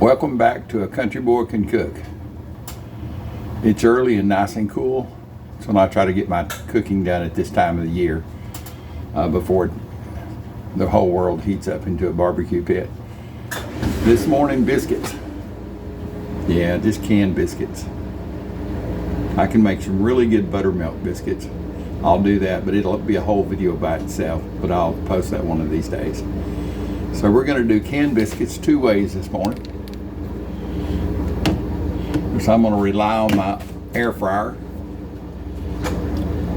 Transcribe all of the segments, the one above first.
Welcome back to A Country Boy Can Cook. It's early and nice and cool, so I try to get my cooking done at this time of the year before the whole world heats up into a barbecue pit. This morning, biscuits. Yeah, just canned biscuits. I can make some really good buttermilk biscuits. I'll do that, but it'll be a whole video by itself, but I'll post that one of these days. So we're going to do canned biscuits two ways this morning. So I'm going to rely on my air fryer,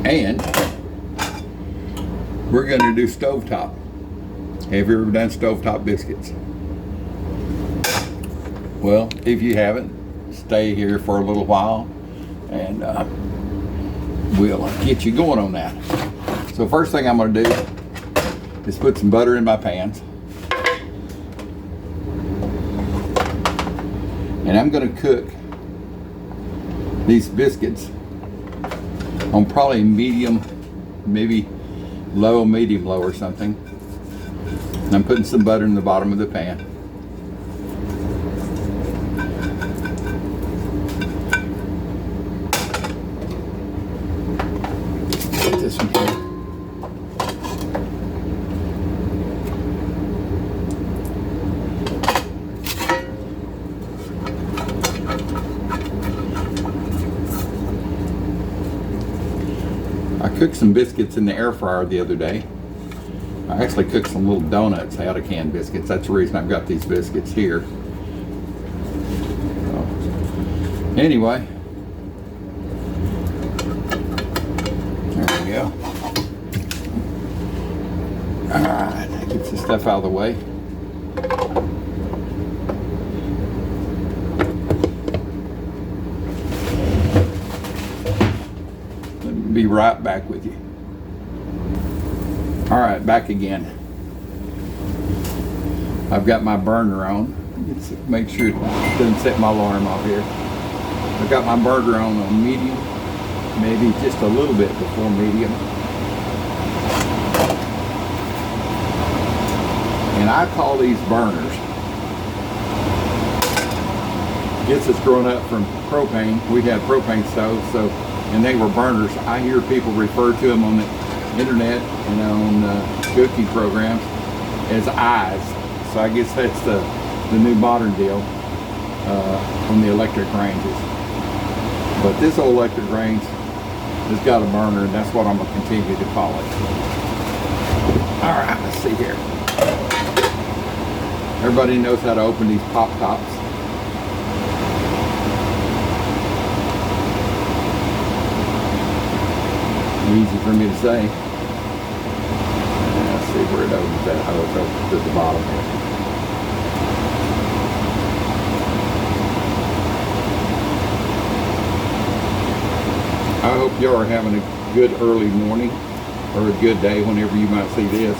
and we're going to do stovetop. Have you ever done stovetop biscuits? Well, if you haven't, stay here for a little while and we'll get you going on that. So first thing I'm going to do is put some butter in my pans, and I'm going to cook these biscuits on probably medium, maybe low, medium low or something. And I'm putting some butter in the bottom of the pan. Put this one here. I cooked some biscuits in the air fryer the other day. I actually cooked some little donuts out of canned biscuits. That's the reason I've got these biscuits here. So, anyway, there we go. Alright, that gets the stuff out of the way. Be right back with you. All right, back again. I've got my burner on. Let's make sure it doesn't set my alarm off here. I've got my burner on medium, maybe just a little bit before medium. And I call these burners. Gets us growing up from propane. We had propane stoves, and they were burners. I hear people refer to them on the internet and on cooking programs as eyes. So I guess that's the new modern deal on the electric ranges. But this old electric range has got a burner, and that's what I'm going to continue to call it. All right, let's see here. Everybody knows how to open these pop tops. Easy for me to say. Let's see where it opens at. Oh, it's open to the bottom here. I hope y'all are having a good early morning or a good day whenever you might see this.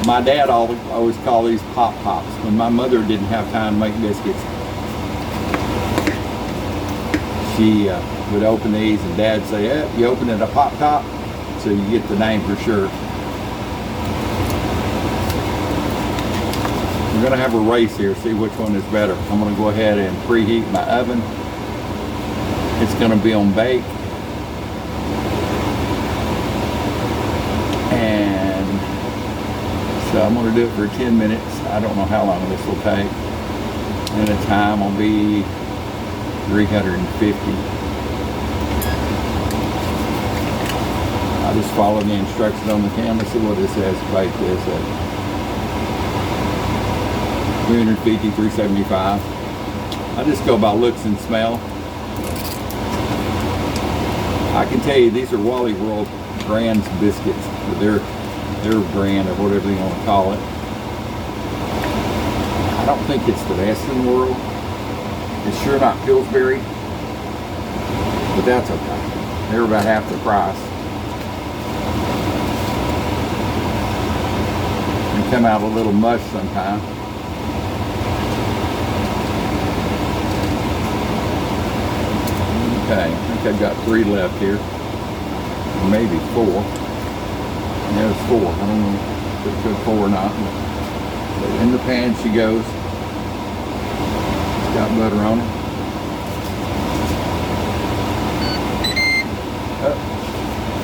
My dad always called these pop pops. When my mother didn't have time to make biscuits, she would open these, and Dad would say, "Yeah, you open it a pop top," so you get the name for sure. We're going to have a race here, see which one is better. I'm going to go ahead and preheat my oven. It's going to be on bake. And so I'm going to do it for 10 minutes. I don't know how long this will take. And the time will be 350. I just follow the instructions on the can. Let's see what it says. Bake this at 350, 375. I just go by looks and smell. I can tell you these are Wally World Grand's biscuits, or their brand, or whatever you want to call it. I don't think it's the best in the world. It's sure not Pillsbury, but that's okay. They're about half the price. They come out a little mush sometimes. Okay, I think I've got 3 left here. Maybe 4. Yeah, it's 4. I don't know. if it's good for or not. But in the pan she goes. It's got butter on it.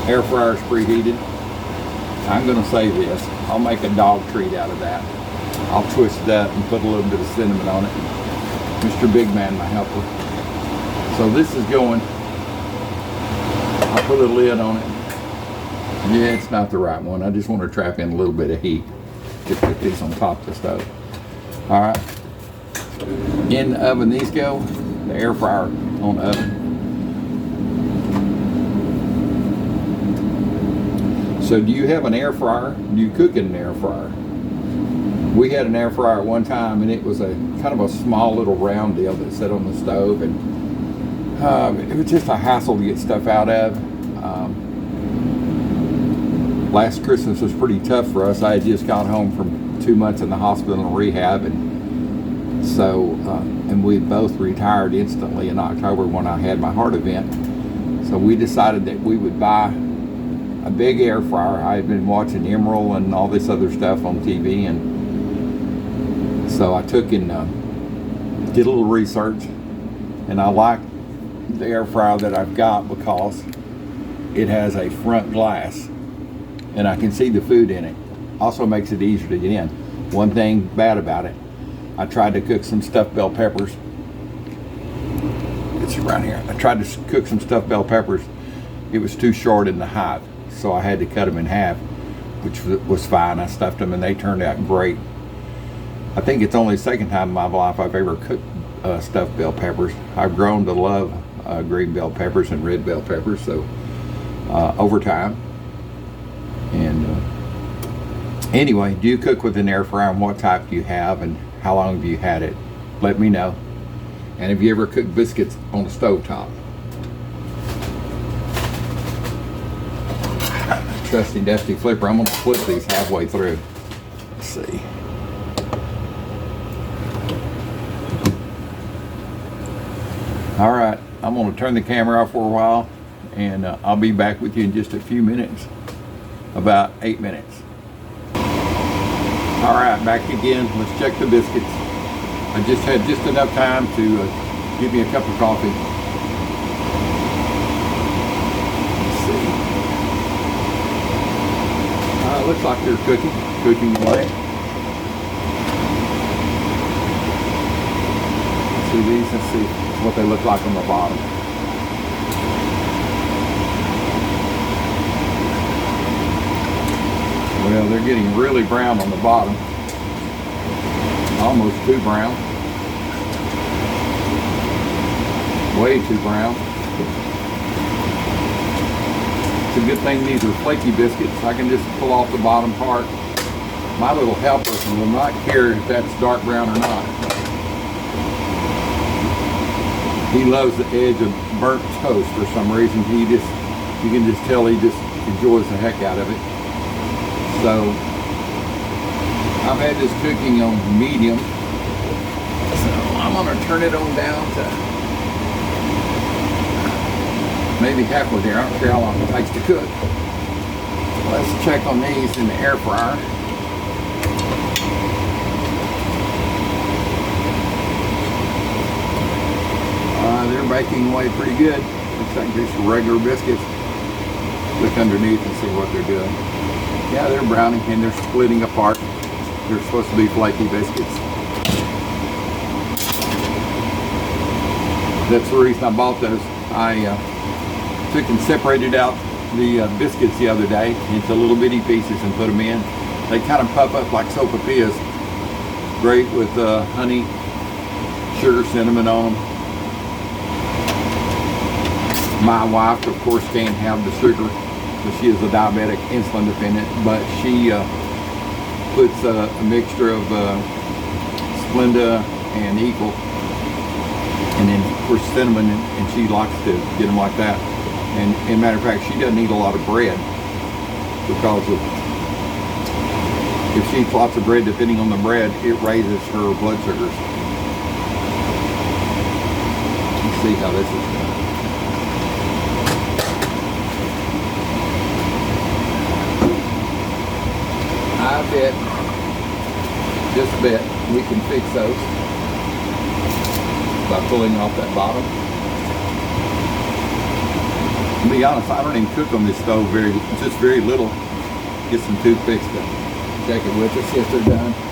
Air fryer's preheated. I'm gonna say this, I'll make a dog treat out of that. I'll twist it up and put a little bit of cinnamon on it. Mr. Big Man, my helper. So this is going, I'll put a lid on it. Yeah, it's not the right one. I just want to trap in a little bit of heat. Just put these on top of the stove. All right. In the oven these go. The air fryer on the oven. So do you have an air fryer? Do you cook in an air fryer? We had an air fryer at one time, and it was a kind of a small little round deal that sat on the stove, and it was just a hassle to get stuff out of. Last Christmas was pretty tough for us. I had just got home from 2 months in the hospital and rehab, and so and we both retired instantly in October when I had my heart event. So we decided that we would buy a big air fryer. I had been watching Emerald and all this other stuff on TV, and so I took and did a little research, and I like the air fryer that I've got because it has a front glass and I can see the food in it. Also makes it easier to get in. One thing bad about it, I tried to cook some stuffed bell peppers. It's around here. I tried to cook some stuffed bell peppers. It was too short in the height, so I had to cut them in half, which was fine. I stuffed them and they turned out great. I think it's only the second time in my life I've ever cooked stuffed bell peppers. I've grown to love green bell peppers and red bell peppers, so over time. And anyway, do you cook with an air fryer, and what type do you have, and how long have you had it? Let me know. And have you ever cooked biscuits on a stovetop? Trusty dusty flipper. I'm going to flip these halfway through. Let's see. All right, I'm going to turn the camera off for a while, and I'll be back with you in just a few minutes, about 8 minutes. All right, back again. Let's check the biscuits. I just had just enough time to give me a cup of coffee. Let's see. It looks like they're cooking away. Let's see these. Let's see what they look like on the bottom. Well, they're getting really brown on the bottom. Almost too brown. Way too brown. It's a good thing these are flaky biscuits. I can just pull off the bottom part. My little helper will not care if that's dark brown or not. He loves the edge of burnt toast for some reason. You can just tell he just enjoys the heck out of it. So I've had this cooking on medium, so I'm going to turn it on down to maybe halfway there. I don't care how long it takes to cook. Let's check on these in the air fryer. They're baking away pretty good. Looks like just regular biscuits. Look underneath and see what they're doing. Yeah, they're browning and they're splitting apart. They're supposed to be flaky biscuits. That's the reason I bought those. I took and separated out the biscuits the other day into little bitty pieces and put them in. They kind of puff up like sopapillas. Great with honey, sugar, cinnamon on them. My wife, of course, can't have the sugar. She is a diabetic, insulin dependent, but she puts a mixture of Splenda and Equal, and then of course cinnamon, and she likes to get them like that. And as a matter of fact, she doesn't eat a lot of bread because if she eats lots of bread, depending on the bread, it raises her blood sugars. Let's see how this is going. I by a bit, just a bit. We can fix those by pulling off that bottom. To be honest, I don't even cook on this stove just very little. Get some toothpicks to check it with us, see if they're done.